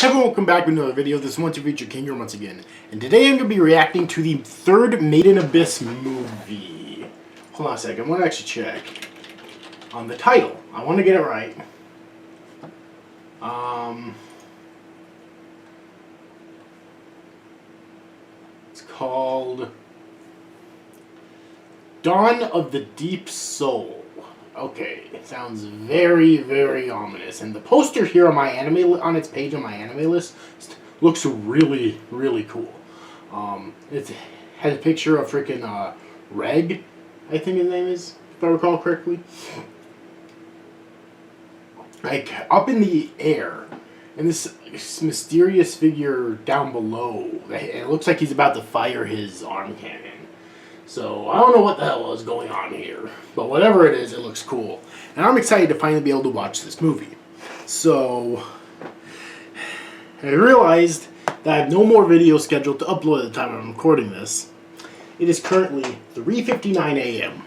Hey everyone, welcome back with another video. This one's your feature King here once again. And today I'm going to be reacting to the third Made in Abyss movie. Hold on a second, I want to actually check on the title. I want to get it right. It's called Dawn of the Deep Soul. Okay, it sounds very, very ominous. And the poster here on my anime, on its page on my anime list, looks really, really cool. It has a picture of freaking Reg, I think his name is, if I recall correctly. Like, up in the air. And this mysterious figure down below. It looks like he's about to fire his arm cannon. So, I don't know what the hell is going on here. But whatever it is, it looks cool. And I'm excited to finally be able to watch this movie. So, I realized that I have no more videos scheduled to upload at the time I'm recording this. It is currently 3:59 a.m.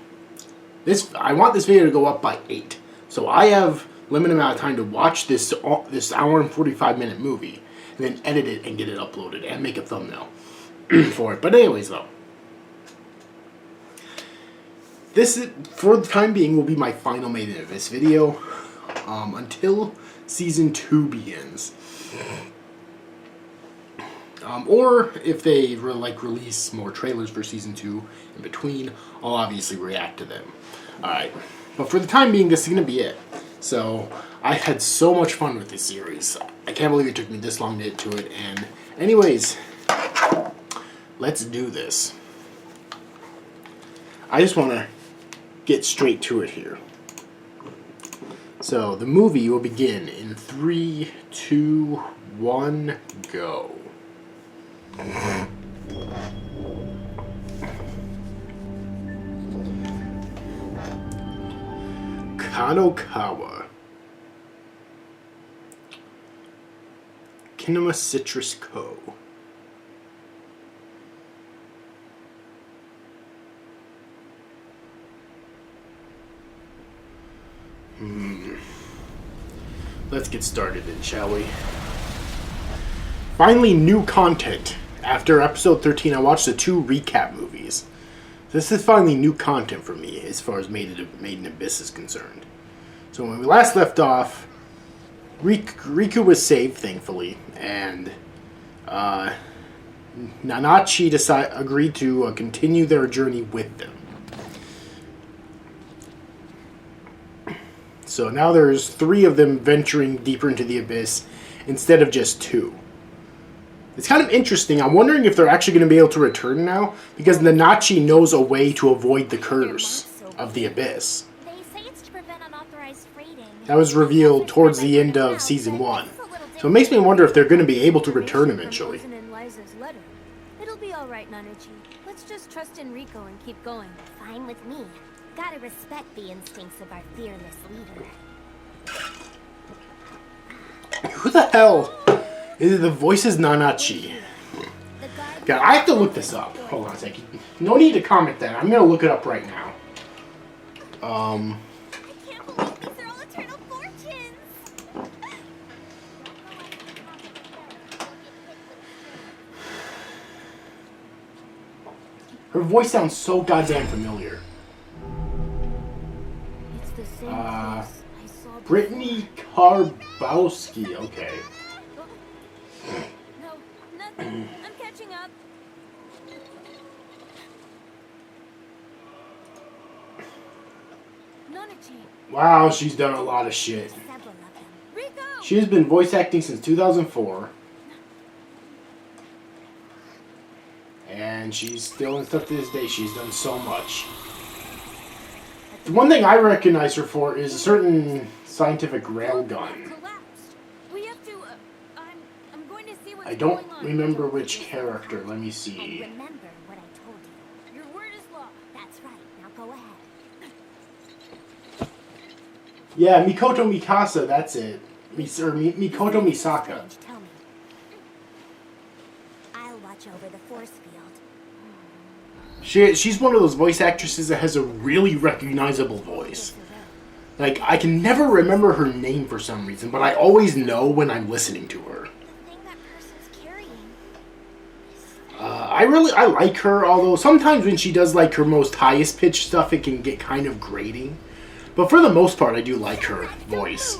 I want this video to go up by 8. So I have limited amount of time to watch this hour and 45-minute movie. And then edit it and get it uploaded. And make a thumbnail for it. But anyways, though. This, for the time being, will be my final Made in Abyss video until Season 2 begins. Or if they release more trailers for Season 2 in between, I'll obviously react to them. Alright, but for the time being, this is going to be it. So, I had so much fun with this series. I can't believe it took me this long to get to it. And anyways, let's do this. I just want to get straight to it here. So the movie will begin in 3, 2, 1, go. Kadokawa. Kinema Citrus Co. Let's get started then, shall we? Finally, new content. After episode 13, I watched the 2 recap movies. This is finally new content for me as far as Made in Abyss is concerned. So when we last left off, Riko was saved, thankfully, and Nanachi agreed to continue their journey with them. So now there's 3 of them venturing deeper into the abyss instead of just 2. It's kind of interesting. I'm wondering if they're actually going to be able to return now, because Nanachi knows a way to avoid the curse of the abyss. That was revealed towards the end of Season 1. So it makes me wonder if they're going to be able to return eventually. It'll be alright, Nanachi. Let's just trust in Riko and keep going. Fine with me. Gotta respect the instincts of our fearless leader. Who the hell is the voice is Nanachi? God, I have to look this up. Hold on a second. No need to comment that. I'm gonna look it up right now. I can't believe these are all eternal fortunes. Her voice sounds so goddamn familiar. It's the same face I saw. Brittany Karbowski. Okay. No, nothing. I'm catching up. Nanachi. Wow, she's done a lot of shit. Several of them. Riko! She has been voice acting since 2004. And she's still in stuff to this day. She's done so much. The one thing I recognize her for is a certain scientific railgun. Collapsed. We have to. I'm going to see what's I don't going on. remember which character. Let me see. And remember what I told you. Your word is law. That's right. Now go ahead. Yeah, Mikoto Mikasa. That's it. Mikoto Misaka. Tell me. I'll watch over the force field. She's one of those voice actresses that has a really recognizable voice. Like, I can never remember her name for some reason, but I always know when I'm listening to her. I like her, although sometimes when she does like her most highest pitched stuff, it can get kind of grating. But for the most part, I do like her voice.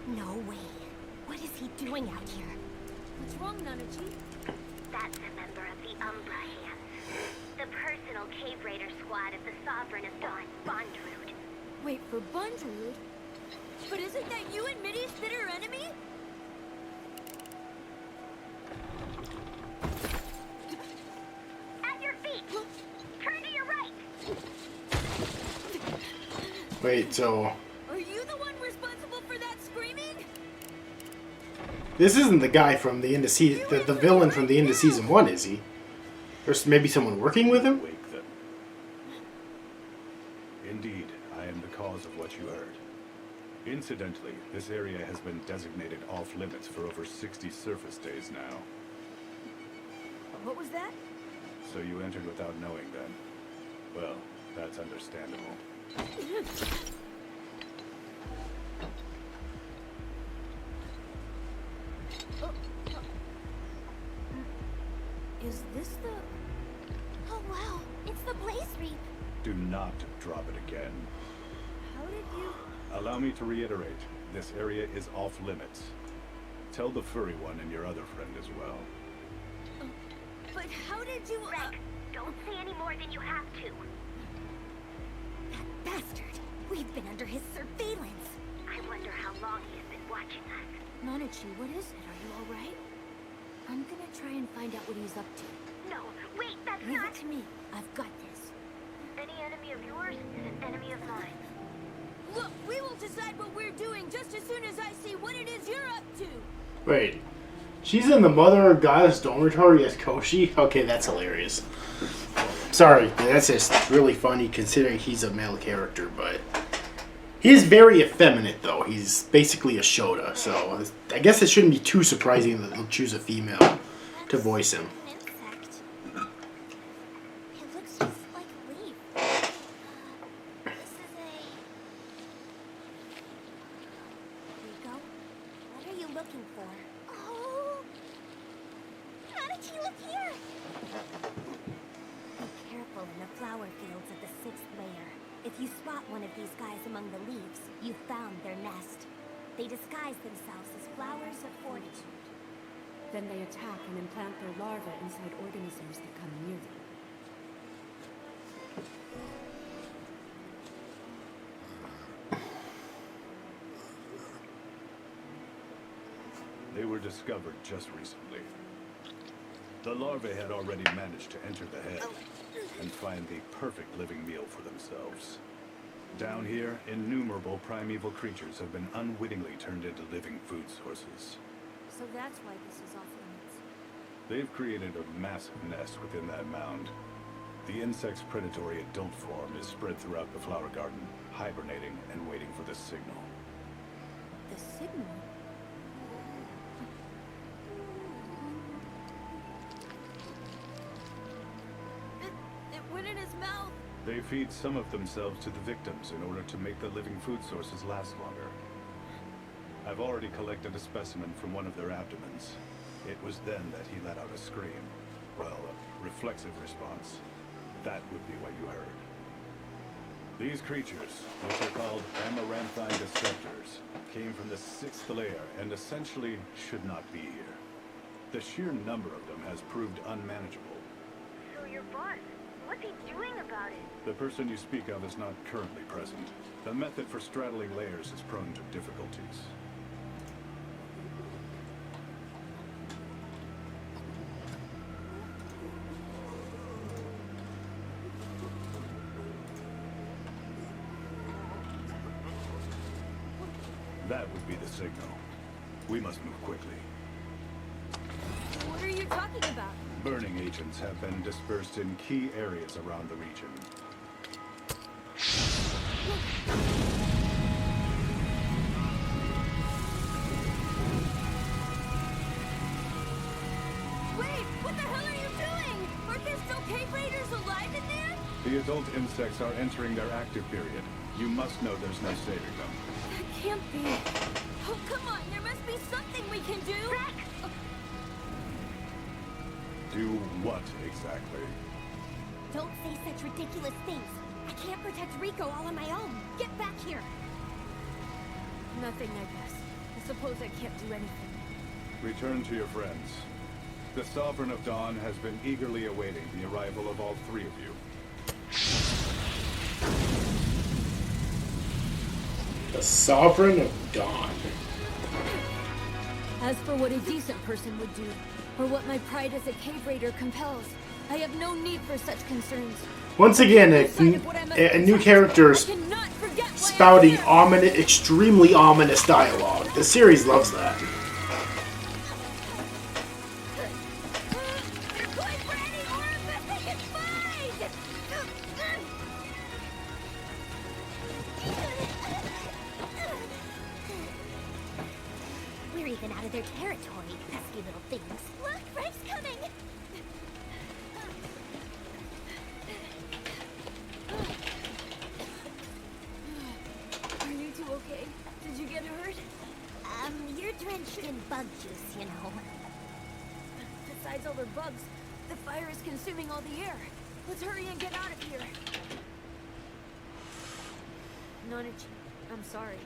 No way. What is he doing out here? What's wrong, Nanachi? That's a member of the Umbra Hands. The personal cave raider squad of the Sovereign of Dawn, Bondrewd. Wait, for Bondrewd? But isn't that you and Middy's bitter enemy? At your feet! Turn to your right! Wait, so Are you the one responsible for that screaming? this isn't the guy from the end of season, the villain from the end of season 1, is he? Or maybe someone working with him? Wake them. Indeed, I am the cause of what you heard. Incidentally, this area has been designated off-limits for over 60 surface days now. What was that? So you entered without knowing then? Well, that's understandable. Is this the... Oh wow, it's the Blaze Reap. Do not drop it again. How did you... Allow me to reiterate, this area is off-limits. Tell the furry one and your other friend as well. But how did you... Reg, don't say any more than you have to. That bastard! We've been under his surveillance. I wonder how long he has been watching us. Nanachi, what is it? Are you alright? I'm gonna try and find out what he's up to. No, wait, that's Leave not... it to me. I've got this. Any enemy of yours is an enemy of mine. Look, we will decide what we're doing just as soon as I see what it is you're up to. Wait. She's in the Mother Goddess Dormitory as Koshi? Okay, that's hilarious. Sorry, that's just really funny considering he's a male character, but... He is very effeminate, though. He's basically a Shota, so I guess it shouldn't be too surprising that they'll choose a female to voice him. An insect. It looks just like a leaf. This is a... Riko? What are you looking for? Oh! Nanachi, look here! Be careful in the flower fields of the 6th layer. If you spot one of these guys among the leaves, you've found their nest. They disguise themselves as flowers of fortitude. Then they attack and implant their larvae inside organisms that come near them. They were discovered just recently. The larvae had already managed to enter the head and find the perfect living meal for themselves. Down here, innumerable primeval creatures have been unwittingly turned into living food sources. So that's why this is off limits. They've created a massive nest within that mound. The insect's predatory adult form is spread throughout the flower garden, hibernating and waiting for the signal. The signal? It went in his mouth. They feed some of themselves to the victims in order to make the living food sources last longer. I've already collected a specimen from one of their abdomens. It was then that he let out a scream. Well, a reflexive response. That would be what you heard. These creatures, which are called amaranthine deceptors, came from the 6th layer and essentially should not be here. The sheer number of them has proved unmanageable. So your boss, what's he doing about it? The person you speak of is not currently present. The method for straddling layers is prone to difficulties. That would be the signal. We must move quickly. What are you talking about? Burning agents have been dispersed in key areas around the region. Wait, what the hell are you doing? Are there still cave raiders alive in there? The adult insects are entering their active period. You must know there's no saving them. That can't be. Oh, come on, there must be something we can do. What exactly? Don't say such ridiculous things. I can't protect Riko all on my own. Get back here. Nothing, I guess. I suppose I can't do anything. Return to your friends. The Sovereign of Dawn has been eagerly awaiting the arrival of all three of you. The Sovereign of Dawn. As for what a decent person would do, or what my pride as a cave raider compels, I have no need for such concerns. Once again, a new character spouting ominous, extremely ominous dialogue. The series loves that. We're even out of their territory, pesky little things. Look, Rev's coming! Are you two okay? Did you get hurt? You're drenched in bug juice, you know. Besides all the bugs, the fire is consuming all the air. Let's hurry and get out of here. Nanachi, I'm sorry.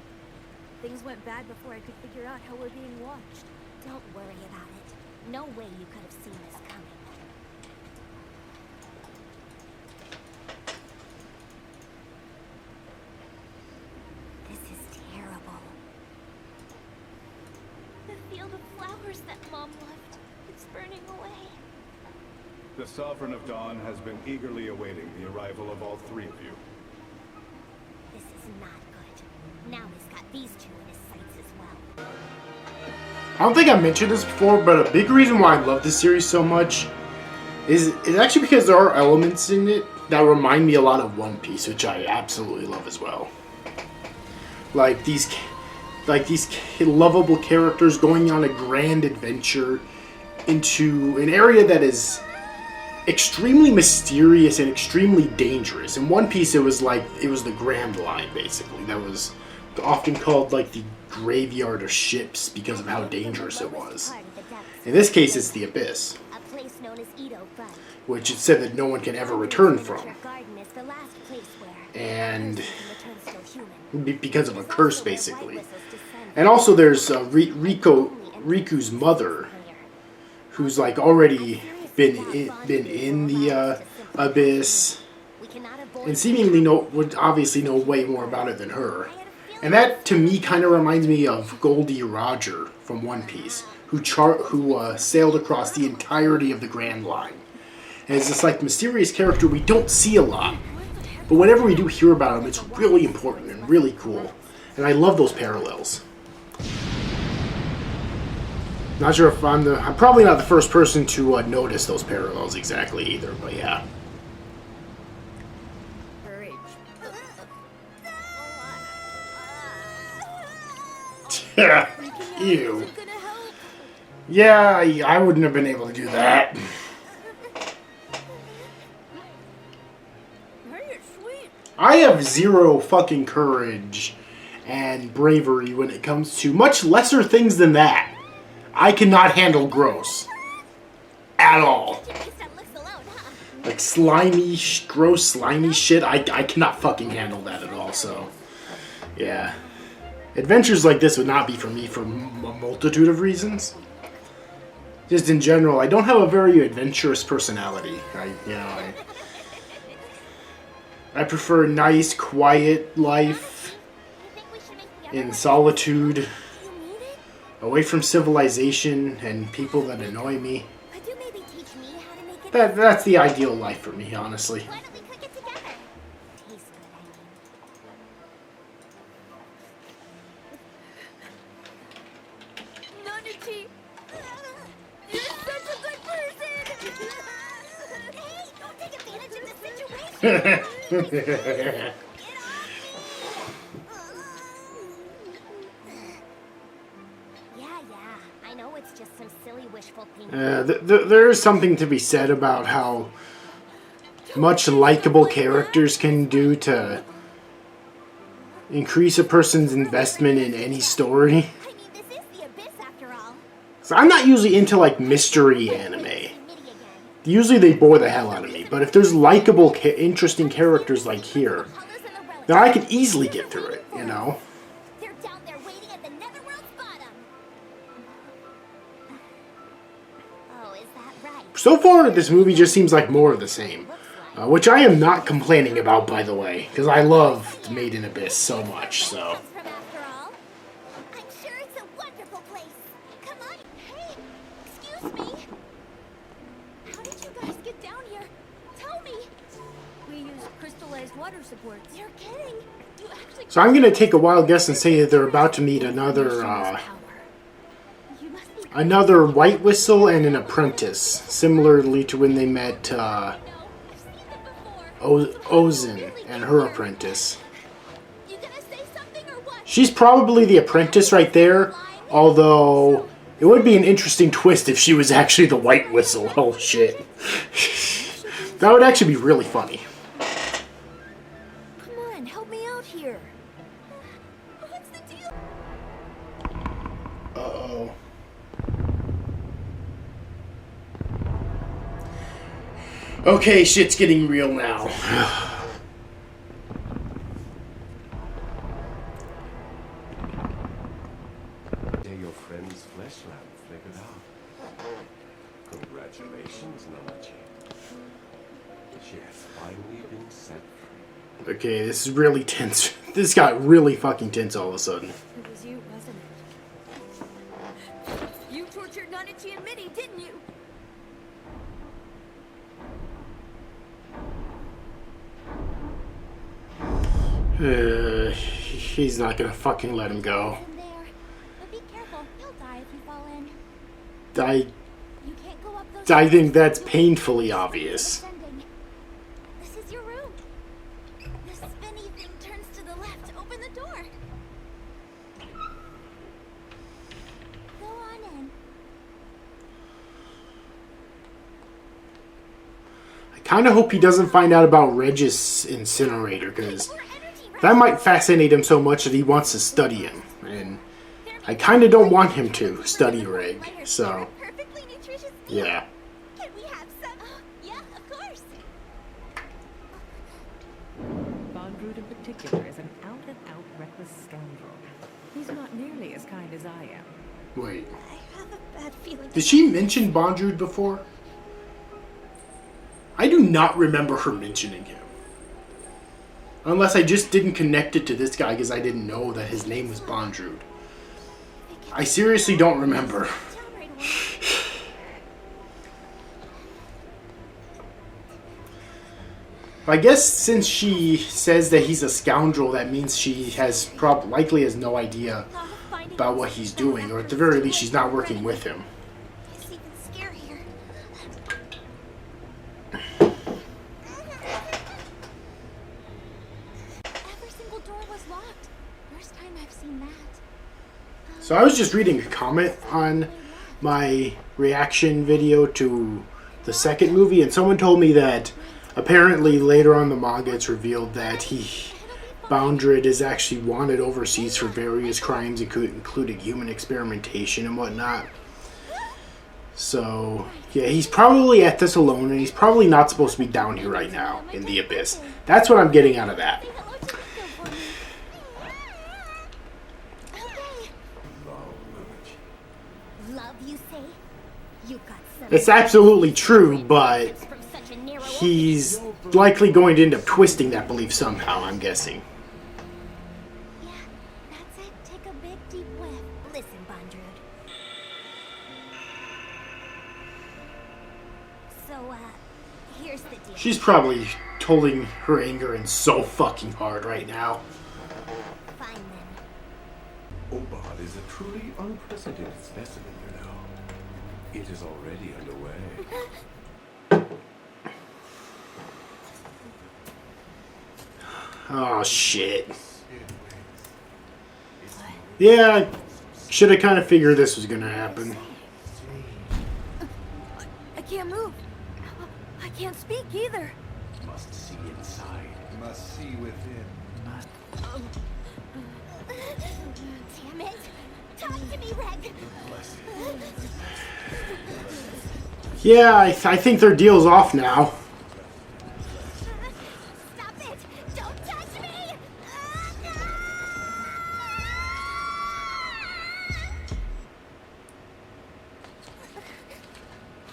Things went bad before I could figure out how we're being watched. Don't worry about it. No way you could have seen this coming. This is terrible. The field of flowers that Mom left, it's burning away. The Sovereign of Dawn has been eagerly awaiting the arrival of all three of you. This is not good. Now he's got these two in his sights as well. I don't think I mentioned this before, but a big reason why I love this series so much is actually because there are elements in it that remind me a lot of One Piece, which I absolutely love as well. Like these lovable characters going on a grand adventure into an area that is extremely mysterious and extremely dangerous. In One Piece, it was the Grand Line, basically. That was often called like the graveyard of ships because of how dangerous it was. In this case, it's the Abyss, A place known as Idofront. which it's said that no one can ever return from, Garden is the last place where and return still human. because of a curse, basically. And also, there's Riku's mother, who's like already been in the Abyss, and seemingly would obviously know way more about it than her. And that, to me, kind of reminds me of Goldie Roger from One Piece, who sailed across the entirety of the Grand Line. And it's this like mysterious character we don't see a lot, but whenever we do hear about him, it's really important and really cool. And I love those parallels. Not sure if I'm probably not the first person to notice those parallels exactly either, but yeah. Courage. Ew. Yeah, I wouldn't have been able to do that. I have zero fucking courage and bravery when it comes to much lesser things than that. I cannot handle gross. At all. Like slimy, gross, slimy shit, I cannot fucking handle that at all, so... Yeah. Adventures like this would not be for me for a multitude of reasons. Just in general, I don't have a very adventurous personality. I prefer a nice, quiet life in solitude, away from civilization and people that annoy me. That's the ideal life for me, honestly. Why don't we cook it together? Tastes good, Nanachi! You're such a good person! Hey, don't take advantage of the situation! Yeah, I know it's just some silly wishful thinking. There is something to be said about how much likable characters can do to increase a person's investment in any story. I mean, this is the Abyss after all. So I'm not usually into like mystery anime. usually they bore the hell out of me. But if there's likable, interesting characters like here, then I can easily get through it, you know? They're down there waiting at the Netherworld's bottom. Oh, is that right? So far, this movie just seems like more of the same. Which I am not complaining about, by the way, because I loved Made in Abyss so much, so... From after all, I'm sure it's a wonderful place. Come on. Hey, excuse me. How did you guys get down here? Tell me. We use crystallized water supports. You're kidding. You actually. So I'm going to take a wild guess and say that they're about to meet another, You must be. another White Whistle and an apprentice, similarly to when they met, No, I've seen them before. Ozin and her apprentice. You gonna say something or what? She's probably the apprentice right there, although it would be an interesting twist if she was actually the White Whistle. Oh shit. That would actually be really funny. Come on, help me out here. What's the deal? Uh-oh. Okay, shit's getting real now. Your friend's flesh lamp flickered out. Congratulations, Nanachi. She has finally been set free. Okay, this is really tense. This got really fucking tense all of a sudden. It was you, wasn't it? You tortured Nanachi and Minnie, didn't you? He's not gonna fucking let him go. In there. But be careful. You'll die if you fall in. You can't go up those. I think that's painfully obvious. Descending. This is your room. The spinny thing turns to the left. Open the door. Go on in. I kind of hope he doesn't find out about Regis Incinerator, because that might fascinate him so much that he wants to study him. And I kind of don't want him to study Reg, so Perfectly nutritious meal. yeah. Can we have some? Yeah, of course. Bondrewd in particular is an out-and-out reckless scoundrel. He's not nearly as kind as I am. Wait, I have a bad feeling. did she mention Bondrewd before? I do not remember her mentioning him. Unless I just didn't connect it to this guy because I didn't know that his name was Bondrewd. I seriously don't remember. Down right away. I guess since she says that he's a scoundrel, that means she has likely has no idea about what he's doing, or at the very least she's not working with him. It's even scarier. Every single door was locked. First time I've seen that. So I was just reading a comment on my reaction video to the second movie, and someone told me that apparently later on the manga it's revealed that Bondrewd is actually wanted overseas for various crimes, including human experimentation and whatnot. So, yeah, he's probably at this alone, and he's probably not supposed to be down here right now in the Abyss. That's what I'm getting out of that. Say hello to Riko for me. Okay. Love, you say? You got some. It's absolutely true, but From such a narrow he's likely going to end up twisting that belief somehow, I'm guessing. Yeah, that's it. Take a big deep breath. Listen, Bondrewd. So, here's the deal. She's probably holding her anger in so fucking hard right now. Fine then. Obad is a truly unprecedented specimen, you know. It is already underway. Oh, shit. Yeah, should have kind of figured this was going to happen. I can't move. I can't speak either. Must see inside. Must see within. Damn it! Talk to me, Reg. Yeah, I think their deal's off now. Stop it! Don't touch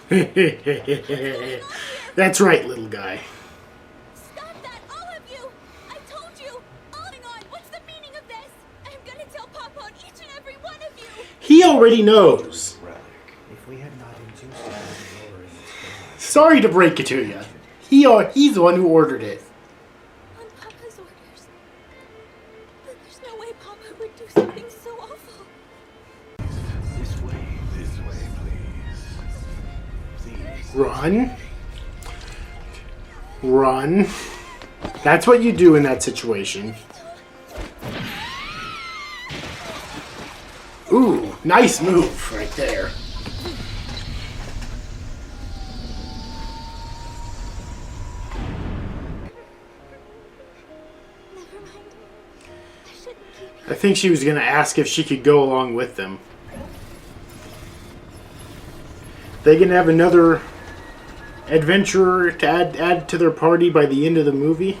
me! That's right, little guy. Stop that, all of you! I told you! Hang on, what's the meaning of this? I'm gonna tell Papa on each and every one of you! He already knows. If we had not induced it any lower in its Sorry to break it to you. He's the one who ordered it. On Papa's orders. But there's no way Papa would do something so awful. This way, please. Please. Run. Run. That's what you do in that situation. Ooh, nice move right there. Never mind. I shouldn't keep I think she was going to ask if she could go along with them. They can have another adventurer to add to their party by the end of the movie.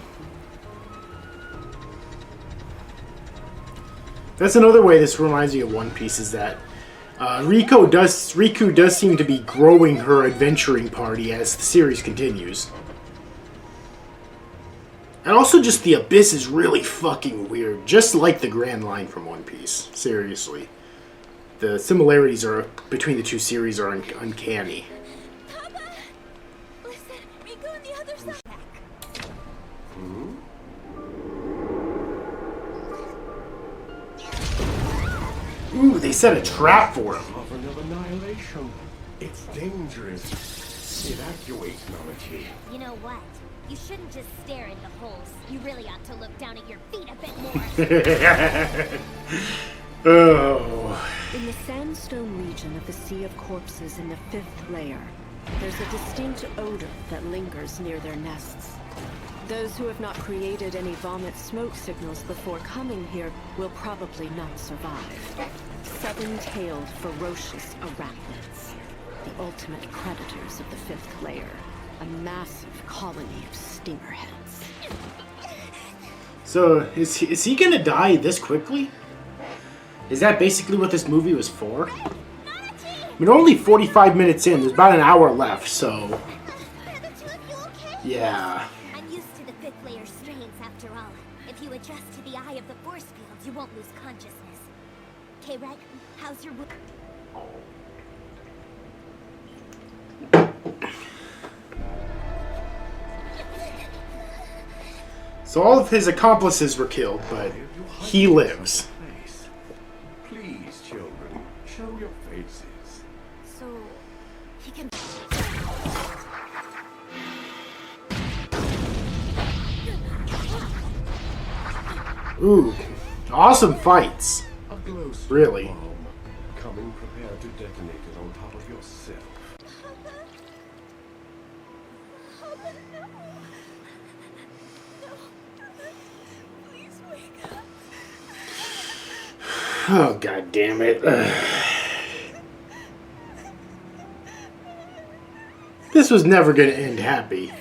That's another way this reminds me of One Piece, is that Riku does seem to be growing her adventuring party as the series continues. And also just the Abyss is really fucking weird, just like the Grand Line from One Piece. Seriously. The similarities between the two series are uncanny. Papa! Listen, Riko on the other side. Ooh, they set a trap for him. Sovereign of annihilation. It's dangerous. Evacuate, Nanachi. You know what? You shouldn't just stare into holes. You really ought to look down at your feet a bit more. Oh. In the sandstone region of the Sea of Corpses in the 5th layer, there's a distinct odor that lingers near their nests. Those who have not created any vomit smoke signals before coming here will probably not survive. 7-tailed ferocious arachnids, the ultimate predators of the 5th layer, a massive colony of stingerheads. So, is he gonna die this quickly? Is that basically what this movie was for? I mean, only 45 minutes in, there's about an hour left, so... Are the two of you okay? Yeah. I'm used to the 5th layer strains after all. If you adjust to the eye of the force field, you won't lose consciousness. Okay, Reg, how's your wound? So all of his accomplices were killed, but he lives. Please, children, show your faces. So, he can... Ooh, awesome fights. A glow stick Really? bomb. Coming prepared to detonate it on top of yourself. Papa, no. No. Please wake up. Oh, god damn it. This was never gonna end happy.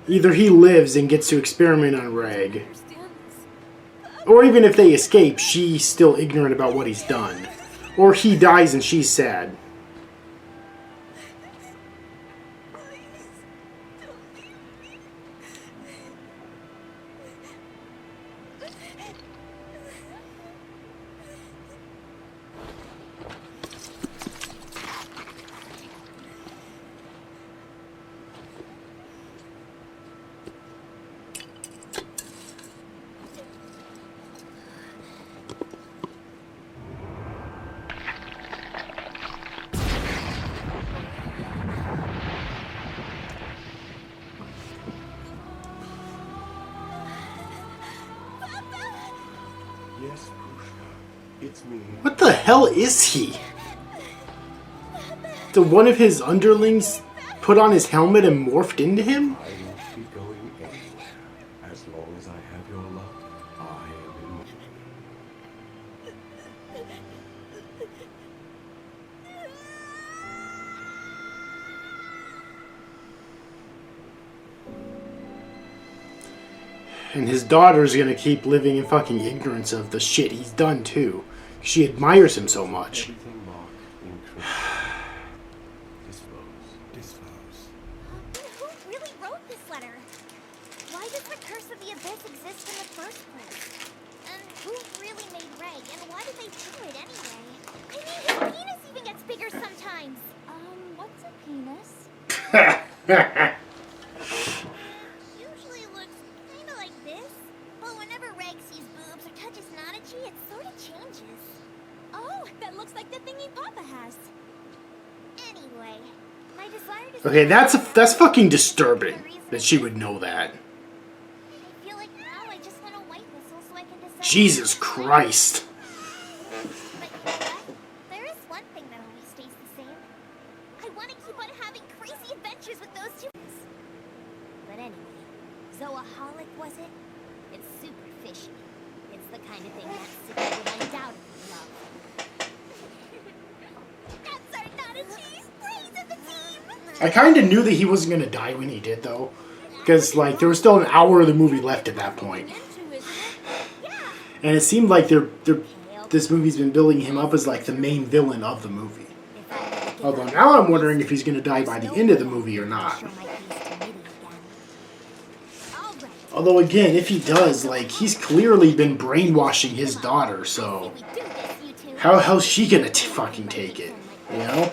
Either he lives and gets to experiment on Reg, Understand this? or even if they escape, she's still ignorant about what he's done. Or he dies and she's sad. Yes, Prushka. It's me. What the hell is he? Did one of his underlings put on his helmet and morphed into him? I won't be going anywhere. As long as I have your luck, I am in. And his daughter's gonna keep living in fucking ignorance of the shit he's done too. She admires him so much. Everything marked in crystal. Dispose. Who really wrote this letter? Why does the curse of the abyss exist in the first place? And who really made Reg? And why did they do it anyway? I mean, his penis even gets bigger sometimes. What's a penis? Usually looks kind of like this, but whenever Reg sees boobs or touches Nanachi, it sort of changes. Oh, that looks like the thingy Papa has. Anyway, my desire to Okay, that's fucking disturbing that she would know that. I feel like now I just want a white whistle so I can decide. Jesus Christ. But you know what? There is one thing that always stays the same. I want to keep on having crazy adventures with those two. But anyway, Zoaholic was it? It's super fishy. It's the kind of thing that Sydney would undoubtedly love. That's our Nanachi! Please in the team! I kind of knew that he wasn't gonna die when he did though. Because like there was still an hour of the movie left at that point. And it seemed like this movie's been building him up as like the main villain of the movie. Although now I'm wondering if he's going to die by the end of the movie or not. Although again, if he does, like he's clearly been brainwashing his daughter, so how's she going to fucking take it? You know?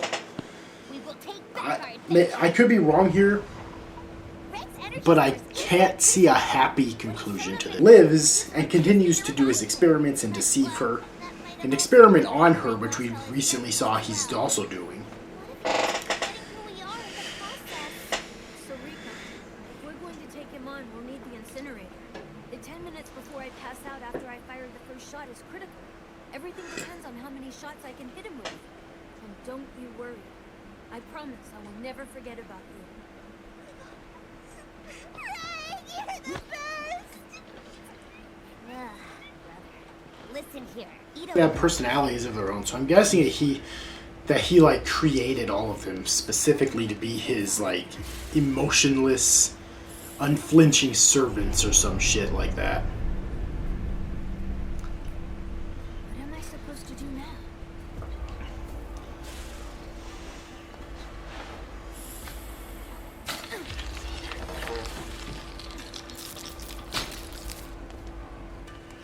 I could be wrong here, but I can't see a happy conclusion to this. Lives and continues to do his experiments and deceive her. An experiment on her, which we recently saw he's also doing. So Riko, if we're going to take him on, we'll need the incinerator. The 10 minutes before I pass out after I fire the first shot is critical. Everything depends on how many shots I can hit him with. And don't you worry. I promise I will never forget about you. You're the best! Listen here. They have personalities of their own, so I'm guessing that he like created all of them specifically to be his like emotionless, unflinching servants or some shit like that. What am I supposed to do now?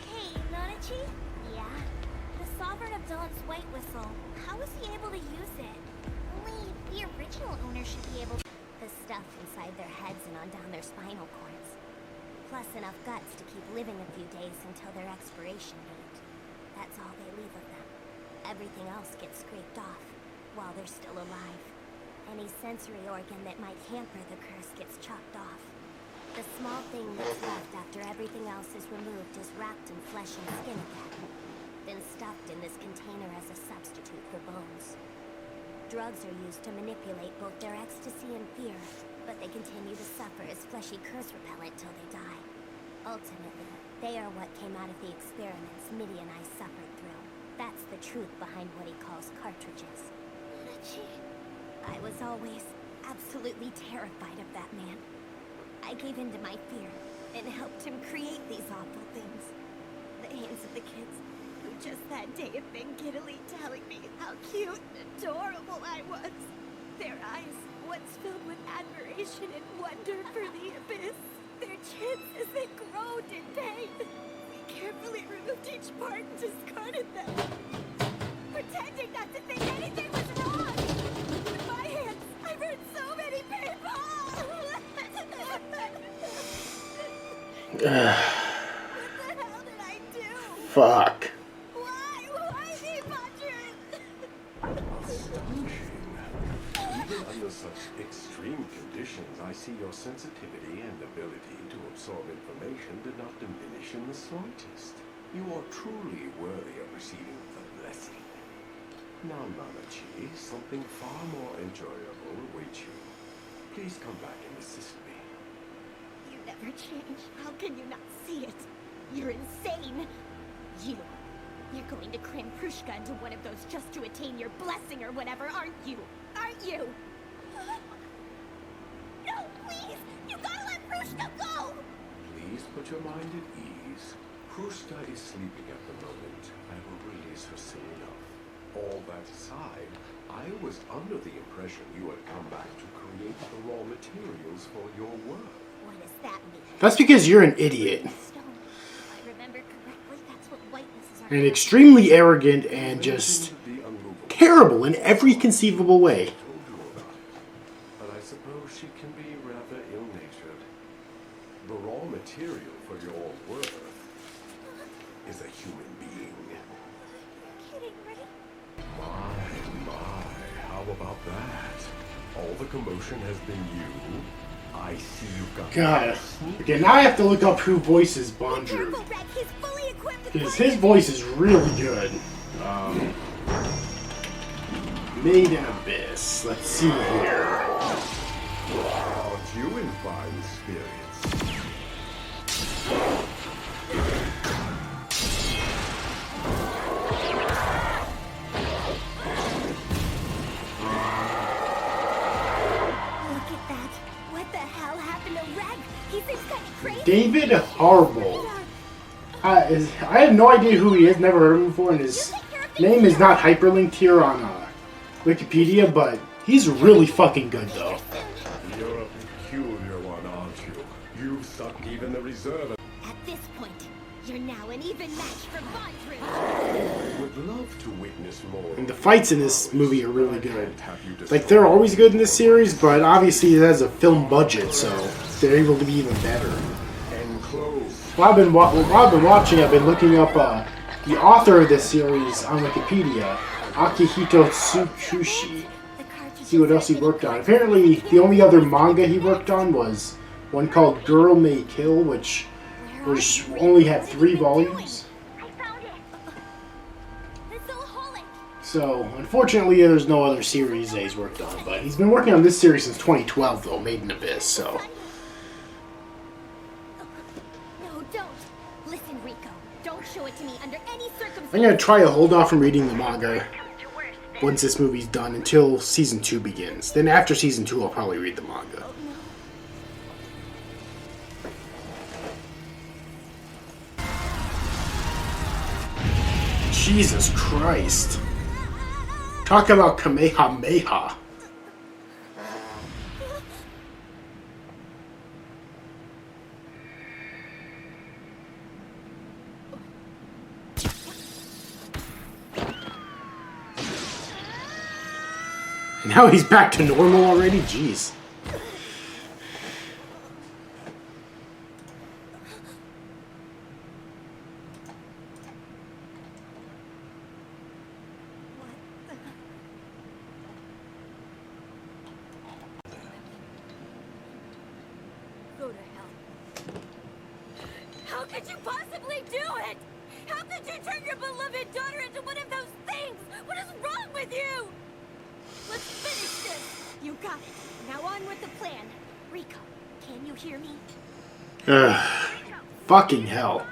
Hey, Nanachi? Yeah? The Sovereign of Dawn's white whistle. How was he able to use it? Only the original owner should be able to. The stuff inside their heads and on down their spinal cords. Plus enough guts to keep living a few days until their expiration date. That's all they leave of them. Everything else gets scraped off while they're still alive. Any sensory organ that might hamper the curse gets chopped off. The small thing that's left after everything else is removed is wrapped in flesh and skin again, then stuffed in this container as a substitute for bones. Drugs are used to manipulate both their ecstasy and fear, but they continue to suffer as fleshy curse repellent till they die. Ultimately, they are what came out of the experiments Mitty and I suffered through. That's the truth behind what he calls cartridges. I was always absolutely terrified of that man. I gave in to my fear and helped him create these awful things. The hands of the kids who just that day have been giddily telling me how cute and adorable I was. Their eyes, once filled with admiration and wonder for the abyss, their chins as they groaned in pain. We carefully removed each part and discarded them, pretending not to think anything was wrong. With my hands, I've hurt so many people! What the hell did I do? Fuck. Why me, Bondrewd? Astonishing. Even under such extreme conditions, I see your sensitivity and ability to absorb information did not diminish in the slightest. You are truly worthy of receiving the blessing. Now, Nanachi, something far more enjoyable awaits you. Please come back and assist me. You never change. How can you not see it? You're insane. You're going to cram Prushka into one of those just to attain your blessing or whatever, aren't you? Aren't you? No, please! You gotta let Prushka go! Please put your mind at ease. Prushka is sleeping at the moment. I will release her soon enough. All that aside, I was under the impression you had come back to create the raw materials for your work. What does that mean? That's because you're an idiot. Stone. If I remember correctly, that's what whitenesses are. And extremely arrogant and just The unmovable. terrible in every conceivable way. I told you about it. But I suppose she can be rather ill-natured. The raw material for your work is a human being. You're kidding, right? My, how about that? All the commotion has been you. I see you've got... God. Okay, now I have to look up who voices Bondrewd. Careful, Reg. He's fully equipped with Because his voice is really good. Made in Abyss. Let's see here. Aren't you in fine spirits? Look at that. What the hell happened to Reg? He seems kind of crazy. David Harbour. I have no idea who he is, never heard of him before, and his name is not hyperlinked here on Wikipedia, but he's really fucking good though. You're a peculiar one, aren't you? You've sucked even the reserve. At this point, you're now an even match for Bondrewd. Would love to witness more. And the fights in this movie are really good. Like, they're always good in this series, but obviously it has a film budget, so they're able to be even better. Enclosed. While I've been watching, I've been looking up the author of this series on Wikipedia, Akihito Tsukushi. See what else he worked on. Apparently, the only other manga he worked on was one called Girl May Kill, which only had 3 volumes. I found it. The Soulholic. So, unfortunately, there's no other series that he's worked on. But he's been working on this series since 2012, though, Made in Abyss, so... No, don't. Listen, Riko. Don't show it to me under any circumstances. I'm gonna try to hold off from reading the manga once this movie's done until Season 2 begins. Then after Season 2, I'll probably read the manga. Jesus Christ. Talk about Kamehameha. And now he's back to normal already? Jeez. Go to hell. How could you possibly do it? How could you turn your beloved daughter into one of those things? What is wrong with you? Let's finish this. You got it. Now on with the plan. Riko, can you hear me? Fucking hell.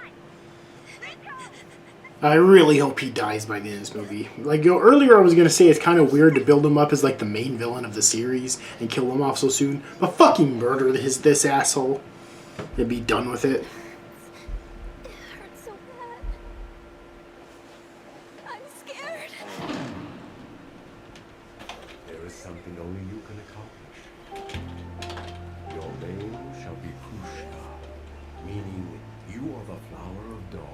I really hope he dies by the end of this movie. Like, earlier I was gonna say it's kind of weird to build him up as like the main villain of the series and kill him off so soon, but fucking murder this asshole and be done with it. It hurts so bad. I'm scared. There is something only you can accomplish. Your name shall be Prushka, meaning you are the flower of dawn.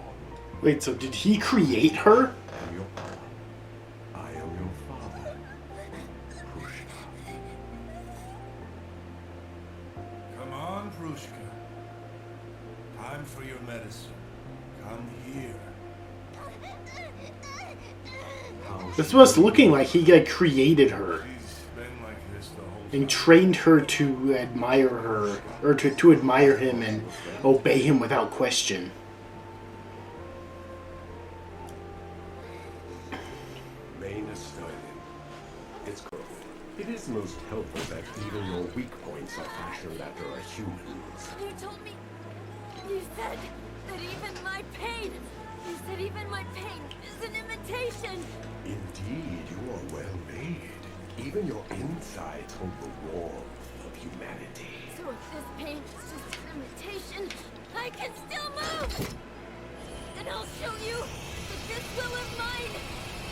Wait, so did he create her? I am your father. I am your father. Prushka. Come on, Prushka. Time for your medicine. Come here. This was looking like he had created her She's been like this the whole and trained her to admire her, or to admire him and obey him without question. It's good. It is most helpful that even your weak points are fashioned after a human's. You told me. You said that even my pain. You said even my pain is an imitation. Indeed, you are well made. Even your insides hold the warmth of humanity. So if this pain is just an imitation, I can still move! And I'll show you that this will of mine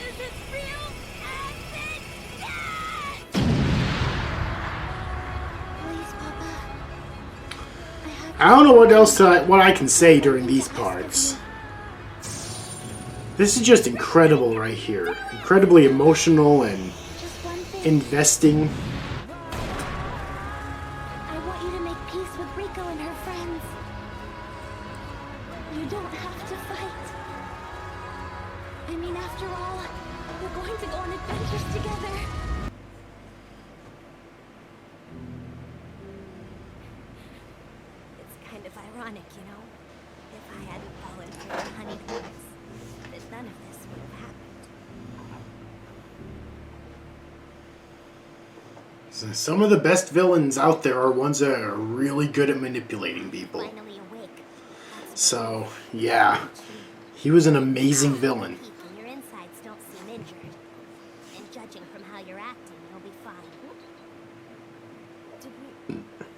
is as real as it gets! Please, Papa. I don't know what I can say during these parts. This is just incredible right here. Incredibly emotional and Just one thing. investing. I want you to make peace with Riko and her friends. You don't have to fight. I mean, after all, we're going to go on adventures together. It's kind of ironic, you know? If I hadn't fallen for the honeyed horse, that none of this would have happened. So some of the best villains out there are ones that are really good at manipulating people. Finally awake. That's So, yeah. He was an amazing villain. peak and your insides don't seem injured. And judging from how you're acting, you'll be fine.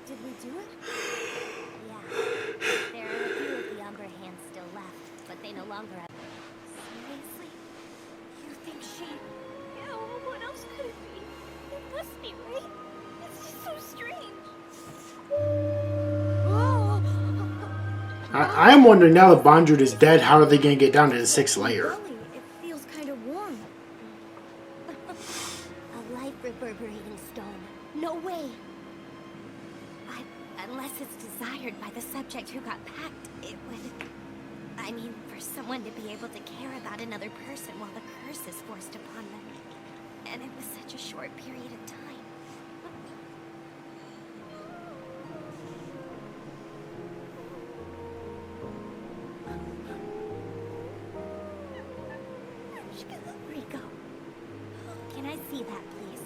Did we do it? Yeah. There are a few of the Umber hands still left, but they no longer have. Seriously? You think she... Yeah, well, what else could it be? It must be, right? It's just so strange. Whoa! Oh. I am wondering now that Bondrewd is dead, how are they going to get down to the 6th layer? Golly, it feels kind of warm. A life reverberating stone. No way. Unless it's desired by the subject who got packed, it would... I mean, for someone to be able to care about another person while the curse is forced upon them. And it was such a short period of time. Riko. Can I see that, please?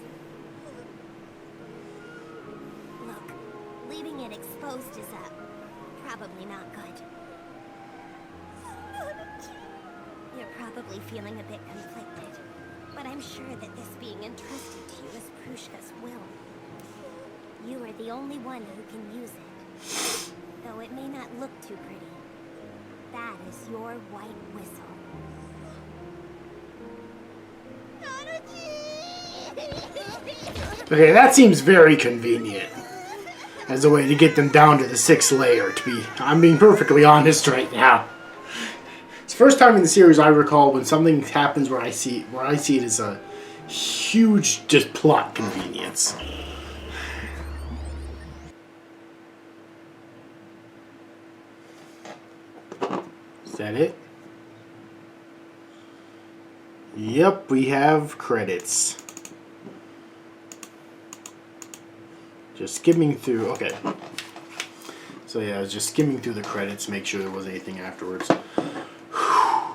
Look, leaving it exposed is, probably not good. You're probably feeling a bit conflicted, but I'm sure that this being entrusted to you is Prushka's will. You are the only one who can use it, though it may not look too pretty. That is your white whistle. Okay, that seems very convenient as a way to get them down to the 6th layer, I'm being perfectly honest right now. It's the first time in the series I recall when something happens where I see it as a huge just plot convenience. Is that it? Yep, we have credits. Just skimming through, okay. So yeah, I was just skimming through the credits, make sure there wasn't anything afterwards.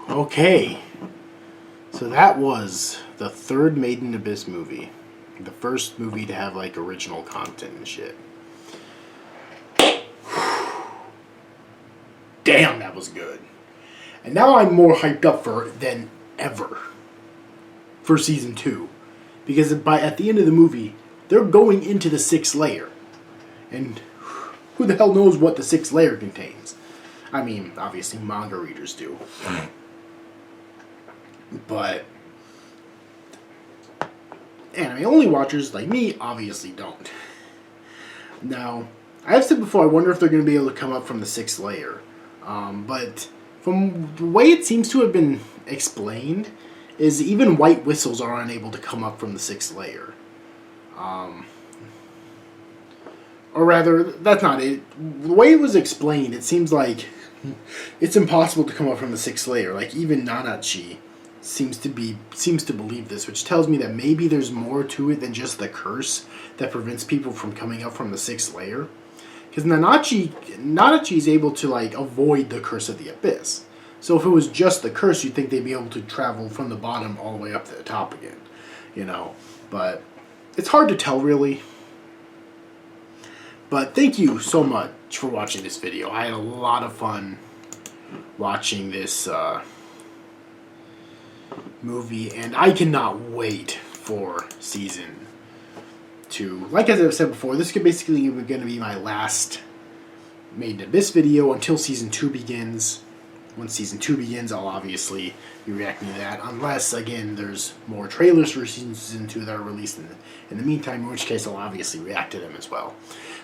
Okay. So that was the third Made in Abyss movie. The first movie to have like original content and shit. Damn, that was good. And now I'm more hyped up for it than ever for season 2. Because at the end of the movie, they're going into the 6th layer. And who the hell knows what the 6th layer contains? I mean, obviously manga readers do. But anime only watchers like me obviously don't. Now, I have said before, I wonder if they're going to be able to come up from the 6th layer. But from the way it seems to have been explained, is even white whistles are unable to come up from the 6th layer. Or rather, that's not it. The way it was explained, it seems like it's impossible to come up from the 6th layer. Like, even Nanachi seems to believe this, which tells me that maybe there's more to it than just the curse that prevents people from coming up from the 6th layer. Because Nanachi is able to, like, avoid the curse of the abyss. So if it was just the curse, you'd think they'd be able to travel from the bottom all the way up to the top again. You know? But it's hard to tell, really. But thank you so much for watching this video. I had a lot of fun watching this movie, and I cannot wait for season to, like as I've said before, this is basically going to be my last Made in Abyss video until Season 2 begins. Once Season 2 begins, I'll obviously be reacting to that, unless, again, there's more trailers for Season 2 that are released in the meantime, in which case I'll obviously react to them as well.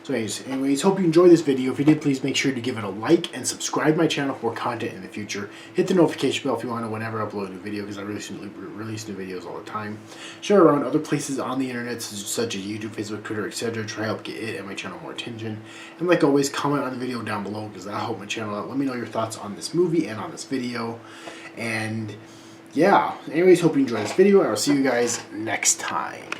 So anyways, hope you enjoyed this video. If you did, please make sure to give it a like and subscribe to my channel for more content in the future. Hit the notification bell if you want to know whenever I upload a new video, because I release new videos all the time. Share around other places on the internet, such as YouTube, Facebook, Twitter, etc. Try to help get it and my channel more attention. And like always, comment on the video down below, because that'll help my channel out. Let me know your thoughts on this movie and on this video. And yeah, anyways, hope you enjoyed this video, and I'll see you guys next time.